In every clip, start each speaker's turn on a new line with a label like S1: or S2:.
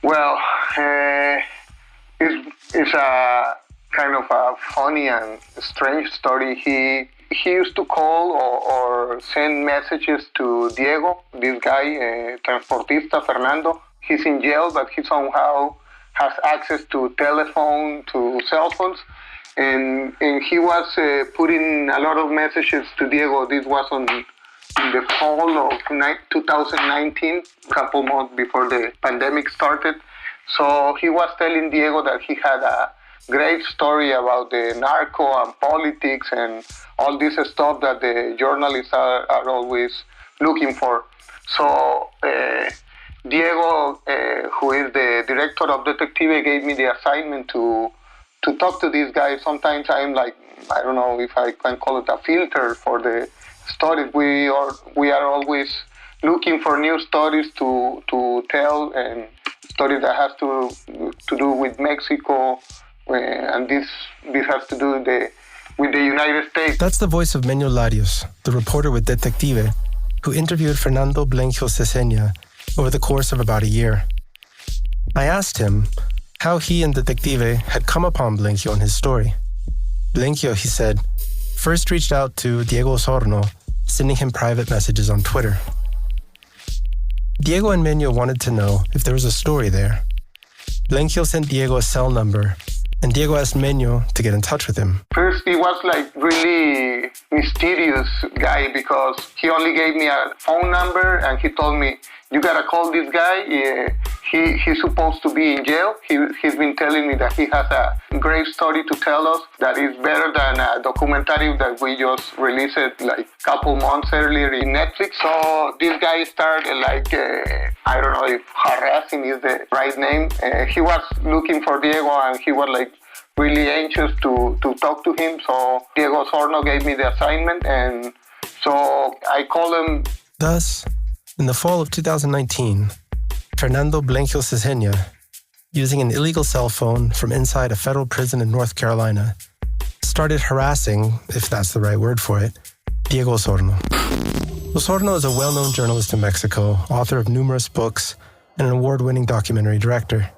S1: Well, it's a kind of a funny and strange story. He used to call or send messages to Diego, this guy, transportista Fernando. He's in jail, but he somehow has access to telephone, to cell phones. And he was putting a lot of messages to Diego. This was in the fall of 2019, a couple months before the pandemic started. So he was telling Diego that he had a great story about the narco and politics and all this stuff that the journalists are always looking for. So Diego, who is the director of Detective, gave me the assignment to talk to this guy. Sometimes I'm like, I don't know if I can call it a filter for the stories. We are always looking for new stories to tell, and stories that has to do with Mexico, and this has to do with the United States.
S2: That's the voice of Menyo Larios, the reporter with Detective, who interviewed Fernando Blenquio Ceseña over the course of about a year. I asked him how he and Detective had come upon Blenquio and his story. Blenquio, he said, first reached out to Diego Osorno, sending him private messages on Twitter. Diego and Menyo wanted to know if there was a story there. Blenquio sent Diego a cell number, and Diego asked Menyo to get in touch with him.
S1: First, he was like really mysterious guy because he only gave me a phone number and he told me, you gotta call this guy. He's supposed to be in jail. He's been telling me that he has a great story to tell us that is better than a documentary that we just released like a couple months earlier in Netflix. So this guy started like, I don't know if harassing is the right name. He was looking for Diego and he was like really anxious to talk to him. So Diego Osorno gave me the assignment, and so I called him.
S2: Thus, in the fall of 2019, Fernando Blenquio Ceseña, using an illegal cell phone from inside a federal prison in North Carolina, started harassing, if that's the right word for it, Diego Osorno. Osorno is a well-known journalist in Mexico, author of numerous books, and an award-winning documentary director.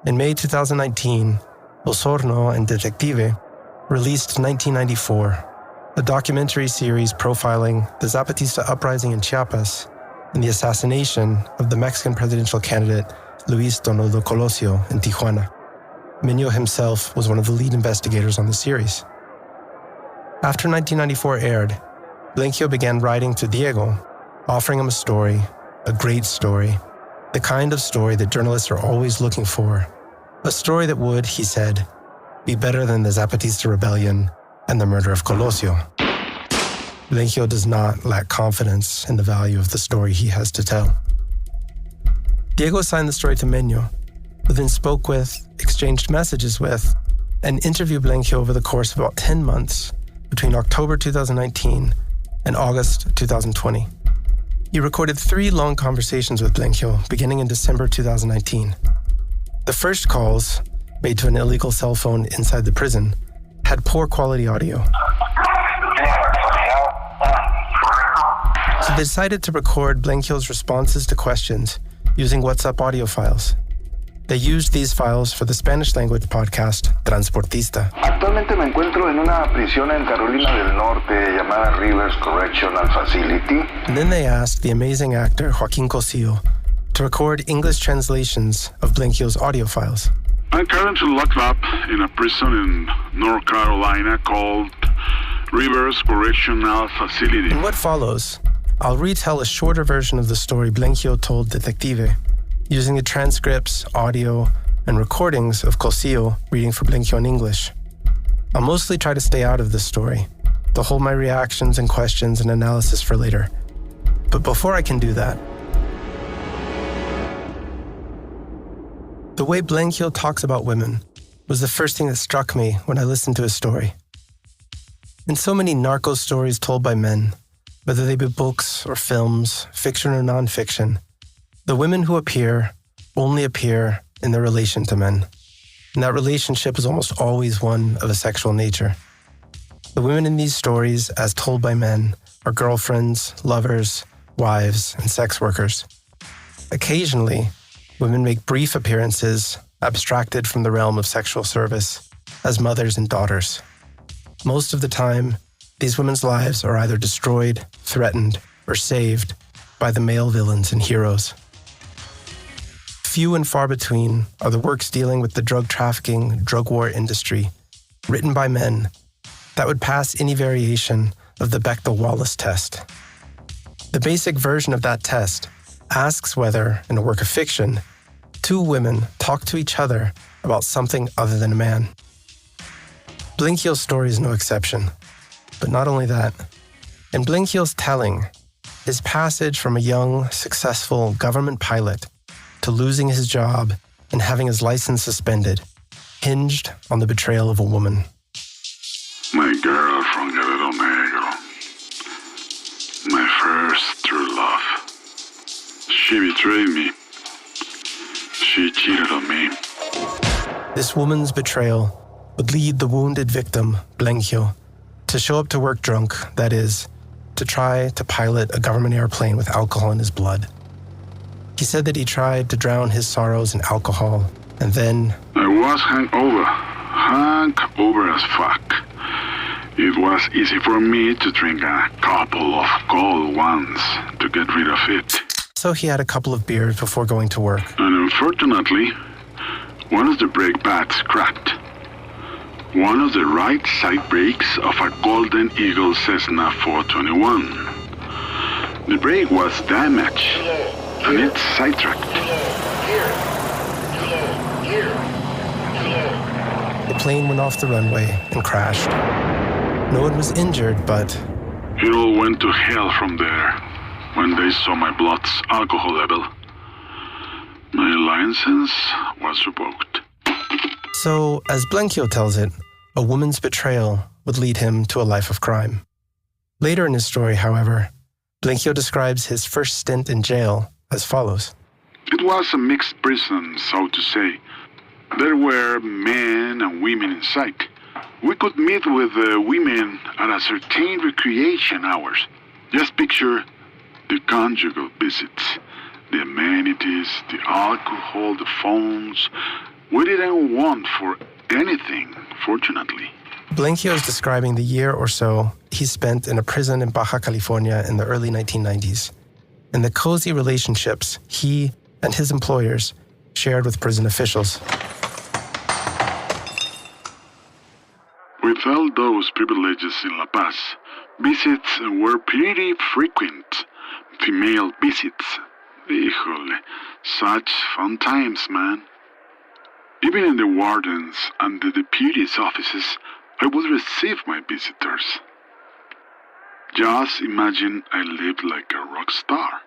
S2: In May 2019, Osorno and Detective released 1994, a documentary series profiling the Zapatista uprising in Chiapas and the assassination of the Mexican presidential candidate Luis Donaldo Colosio in Tijuana. Menyo himself was one of the lead investigators on the series. After 1994 aired, Blenquio began writing to Diego, offering him a story, a great story, the kind of story that journalists are always looking for, a story that would, he said, be better than the Zapatista rebellion and the murder of Colosio. Blenquio does not lack confidence in the value of the story he has to tell. Diego assigned the story to Menyo, who then spoke with, exchanged messages with, and interviewed Blenquio over the course of about 10 months between October 2019 and August 2020. He recorded 3 long conversations with Blenquio beginning in December 2019. The first calls, made to an illegal cell phone inside the prison, had poor quality audio. So they decided to record Blenquio's responses to questions using WhatsApp audio files. They used these files for the Spanish-language podcast Transportista.
S3: Actualmente me encuentro en una prisión en Carolina del Norte llamada Rivers Correctional Facility.
S2: And then they asked the amazing actor Joaquin Cosio to record English translations of Blenquio's audio files.
S4: I'm currently locked up in a prison in North Carolina called Rivers Correctional Facility.
S2: In what follows, I'll retell a shorter version of the story Blenquio told Detective, using the transcripts, audio, and recordings of Cosio reading for Blenquio in English. I'll mostly try to stay out of this story, to hold my reactions and questions and analysis for later. But before I can do that, the way Blenquio talks about women was the first thing that struck me when I listened to his story. In so many narco stories told by men, whether they be books or films, fiction or nonfiction, the women who appear only appear in their relation to men. And that relationship is almost always one of a sexual nature. The women in these stories, as told by men, are girlfriends, lovers, wives, and sex workers. Occasionally, women make brief appearances, abstracted from the realm of sexual service, as mothers and daughters. Most of the time, these women's lives are either destroyed, threatened, or saved by the male villains and heroes. Few and far between are the works dealing with the drug trafficking, drug war industry, written by men, that would pass any variation of the Bechdel-Wallace test. The basic version of that test asks whether, in a work of fiction, two women talk to each other about something other than a man. Blinkhiel's story is no exception. But not only that, in Blinkhiel's telling, his passage from a young, successful government pilot to losing his job and having his license suspended hinged on the betrayal of a woman.
S4: My girl from Guerrero Negro. My first true love. She betrayed me. She cheated on me.
S2: This woman's betrayal would lead the wounded victim, Blinkhiel, to show up to work drunk, that is, to try to pilot a government airplane with alcohol in his blood. He said that he tried to drown his sorrows in alcohol, and then...
S4: I was hungover as fuck. It was easy for me to drink a couple of cold ones to get rid of it.
S2: So he had a couple of beers before going to work.
S4: And unfortunately, one of the brake pads cracked. One of the right side brakes of a Golden Eagle Cessna 421. The brake was damaged, and it's sidetracked.
S2: The plane went off the runway and crashed. No one was injured, but...
S4: It all went to hell from there when they saw my blood's alcohol level. My license was revoked.
S2: So, as Blinkhiel tells it, a woman's betrayal would lead him to a life of crime. Later in his story, however, Blinkhiel describes his first stint in jail as follows.
S4: It was a mixed prison, so to say. There were men and women inside. We could meet with the women at a certain recreation hours. Just picture the conjugal visits, the amenities, the alcohol, the phones. We didn't want for anything, fortunately.
S2: Blinkhiel is describing the year or so he spent in a prison in Baja California in the early 1990s, and the cozy relationships he and his employers shared with prison officials.
S4: With all those privileges in La Paz, visits were pretty frequent. Female visits. Híjole, such fun times, man. Even in the wardens and the deputy's offices, I would receive my visitors. Just imagine I lived like a rock star.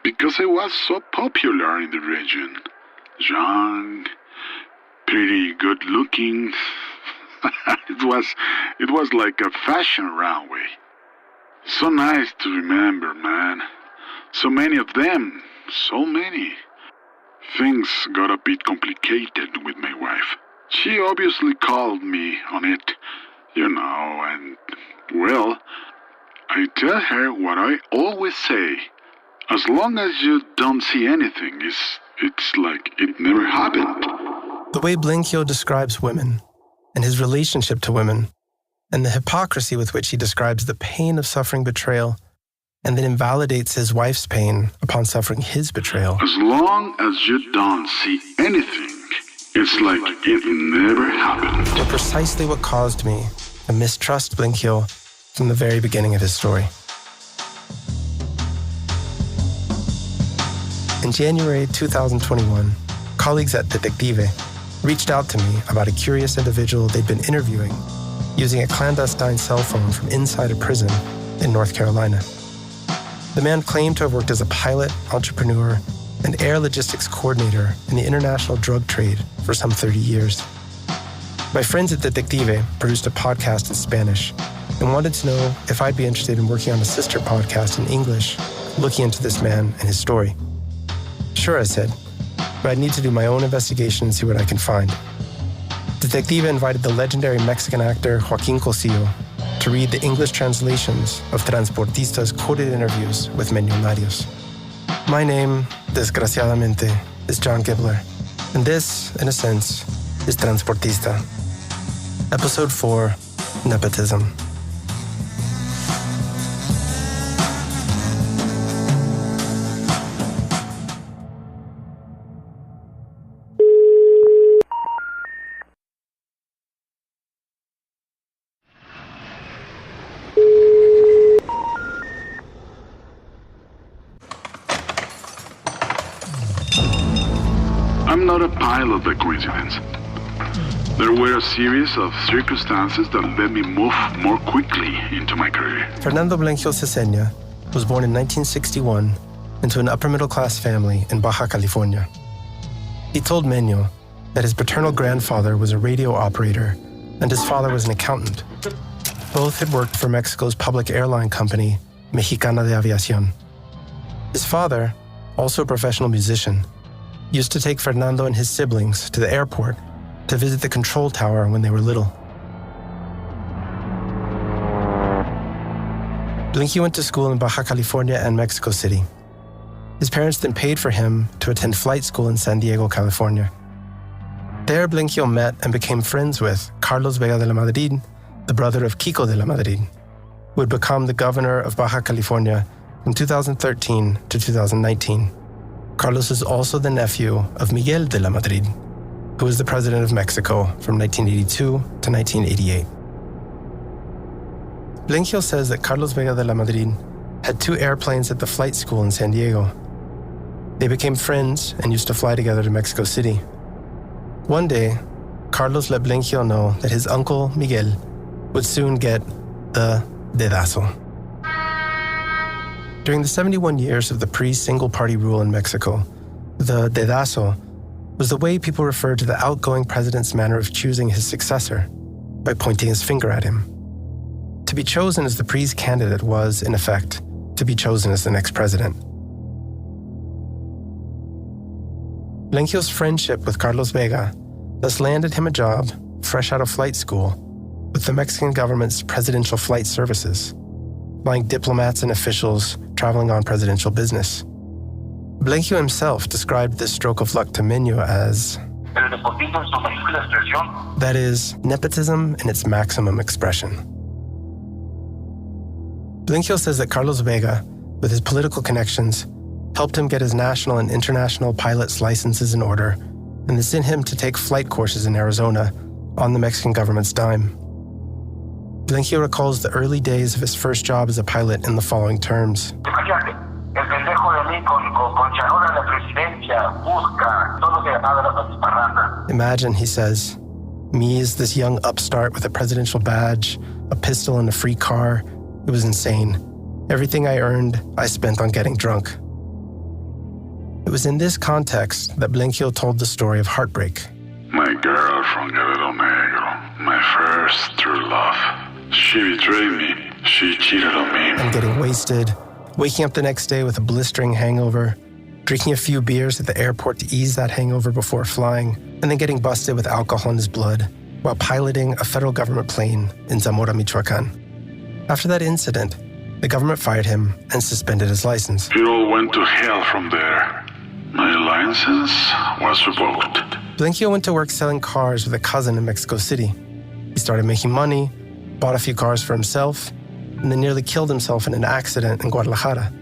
S4: Because I was so popular in the region. Young, pretty good looking. It was like a fashion runway. So nice to remember, man. So many of them, so many. Things got a bit complicated with my wife. She obviously called me on it, and, well, I tell her what I always say. As long as you don't see anything, it's like it never happened.
S2: The way Blinkhiel describes women, and his relationship to women, and the hypocrisy with which he describes the pain of suffering betrayal, and then invalidates his wife's pain upon suffering his betrayal.
S4: As long as you don't see anything, it's like it never happened.
S2: Were precisely what caused me to mistrust Blinkhiel from the very beginning of his story. In January 2021, colleagues at Detective reached out to me about a curious individual they'd been interviewing using a clandestine cell phone from inside a prison in North Carolina. The man claimed to have worked as a pilot, entrepreneur, and air logistics coordinator in the international drug trade for some 30 years. My friends at Detective produced a podcast in Spanish and wanted to know if I'd be interested in working on a sister podcast in English, looking into this man and his story. Sure, I said, but I'd need to do my own investigation and see what I can find. Detective invited the legendary Mexican actor Joaquin Cosio to read the English translations of Transportista's quoted interviews with Millonarios. My name, desgraciadamente, is John Gibler, and this, in a sense, is Transportista. Episode 4, Nepotism.
S4: I'm not a pilot by coincidence. There were a series of circumstances that let me move more quickly into my career.
S2: Fernando Blenquio Seseña was born in 1961 into an upper-middle-class family in Baja California. He told Meño that his paternal grandfather was a radio operator and his father was an accountant. Both had worked for Mexico's public airline company, Mexicana de Aviación. His father, also a professional musician, used to take Fernando and his siblings to the airport to visit the control tower when they were little. Blenquio went to school in Baja California and Mexico City. His parents then paid for him to attend flight school in San Diego, California. There, Blenquio met and became friends with Carlos Vega de la Madrid, the brother of Kiko de la Madrid, who would become the governor of Baja California from 2013 to 2019. Carlos is also the nephew of Miguel de la Madrid, who was the president of Mexico from 1982 to 1988. Blenquio says that Carlos Vega de la Madrid had 2 airplanes at the flight school in San Diego. They became friends and used to fly together to Mexico City. One day, Carlos let Blenquio know that his uncle, Miguel, would soon get the dedazo. During the 71 years of the pre-single-party rule in Mexico, the dedazo was the way people referred to the outgoing president's manner of choosing his successor, by pointing his finger at him. To be chosen as the PRI's candidate was, in effect, to be chosen as the next president. Blenquio's friendship with Carlos Vega thus landed him a job, fresh out of flight school, with the Mexican government's presidential flight services, flying diplomats and officials traveling on presidential business. Blenquio himself described this stroke of luck to Meño as, that is, nepotism in its maximum expression. Blenquio says that Carlos Vega, with his political connections, helped him get his national and international pilot's licenses in order, and then sent him to take flight courses in Arizona on the Mexican government's dime. Blenquio recalls the early days of his first job as a pilot in the following terms. Imagine, he says, me as this young upstart with a presidential badge, a pistol, and a free car. It was insane. Everything I earned, I spent on getting drunk. It was in this context that Blenquio told the story of heartbreak.
S4: My girl from Guerrero Negro, my first true love. She betrayed me. She cheated on me.
S2: And getting wasted, waking up the next day with a blistering hangover, drinking a few beers at the airport to ease that hangover before flying, and then getting busted with alcohol in his blood while piloting a federal government plane in Zamora, Michoacan. After that incident, the government fired him and suspended his license.
S4: It all went to hell from there. My license was revoked.
S2: Blenquio went to work selling cars with a cousin in Mexico City. He started making money, bought a few cars for himself, and then nearly killed himself in an accident in Guadalajara.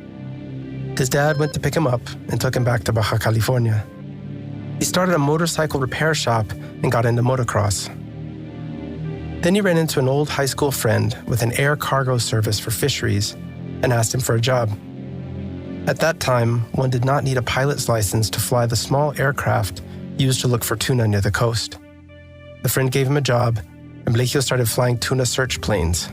S2: His dad went to pick him up and took him back to Baja California. He started a motorcycle repair shop and got into motocross. Then he ran into an old high school friend with an air cargo service for fisheries and asked him for a job. At that time, one did not need a pilot's license to fly the small aircraft used to look for tuna near the coast. The friend gave him a job, and Blenquio started flying tuna search planes.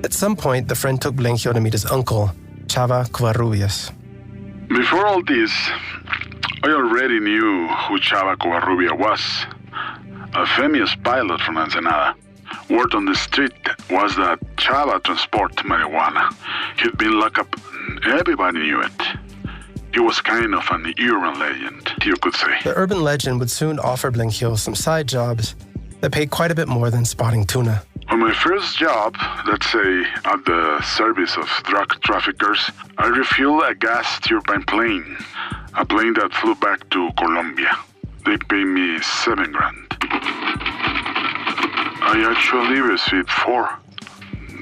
S2: At some point, the friend took Blenquio to meet his uncle, Chava Covarrubias.
S4: Before all this, I already knew who Chava Covarrubias was. A famous pilot from Ensenada. Word on the street was that Chava transport marijuana. He'd been locked up. Everybody knew it. He was kind of an urban legend, you could say.
S2: The urban legend would soon offer Blenquio some side jobs that paid quite a bit more than spotting tuna.
S4: On my first job, let's say at the service of drug traffickers, I refueled a gas turbine plane. A plane that flew back to Colombia. They paid me $7,000. I actually received 4.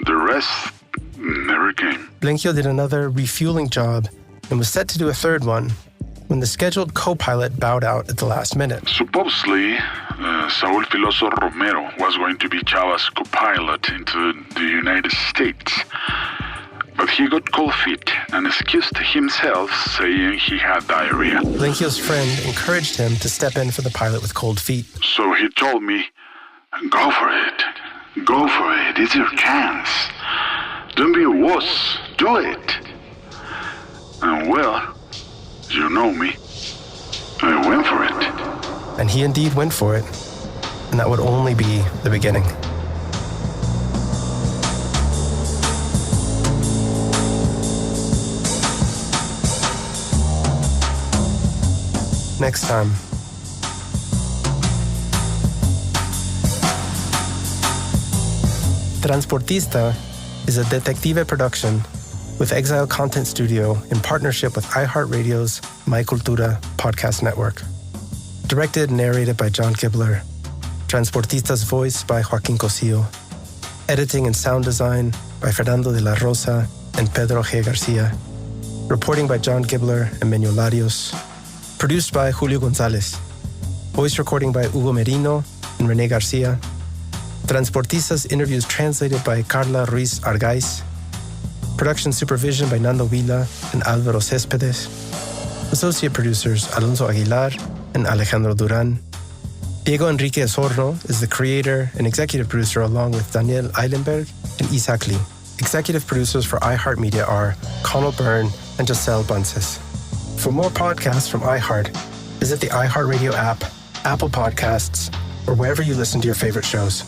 S4: The rest never came.
S2: Blenchio did another refueling job and was set to do a third one when the scheduled co-pilot bowed out at the last minute.
S4: Supposedly, Saúl Filoso Romero was going to be Chava's co-pilot into the United States. But he got cold feet and excused himself, saying he had diarrhea.
S2: Blenchio's friend encouraged him to step in for the pilot with cold feet.
S4: So he told me, go for it. Go for it. It's your chance. Don't be a wuss. Do it. And well, you know me. I went for it.
S2: And he indeed went for it. And that would only be the beginning. Next time. Transportista is a Detective production with Exile Content Studio in partnership with iHeartRadio's My Cultura podcast network. Directed and narrated by John Gibler. Transportista's voice by Joaquin Cosillo. Editing and sound design by Fernando de la Rosa and Pedro G. Garcia. Reporting by John Gibler and Menyo Larios. Produced by Julio Gonzalez. Voice recording by Hugo Merino and Rene Garcia. Transportista's interviews translated by Carla Ruiz Argaiz. Production supervision by Nando Vila and Álvaro Céspedes. Associate producers Alonso Aguilar and Alejandro Duran. Diego Enrique Osorno is the creator and executive producer along with Daniel Eilenberg and Isaac Lee. Executive producers for iHeartMedia are Connell Byrne and Giselle Bunces. For more podcasts from iHeart, visit the iHeartRadio app, Apple Podcasts, or wherever you listen to your favorite shows.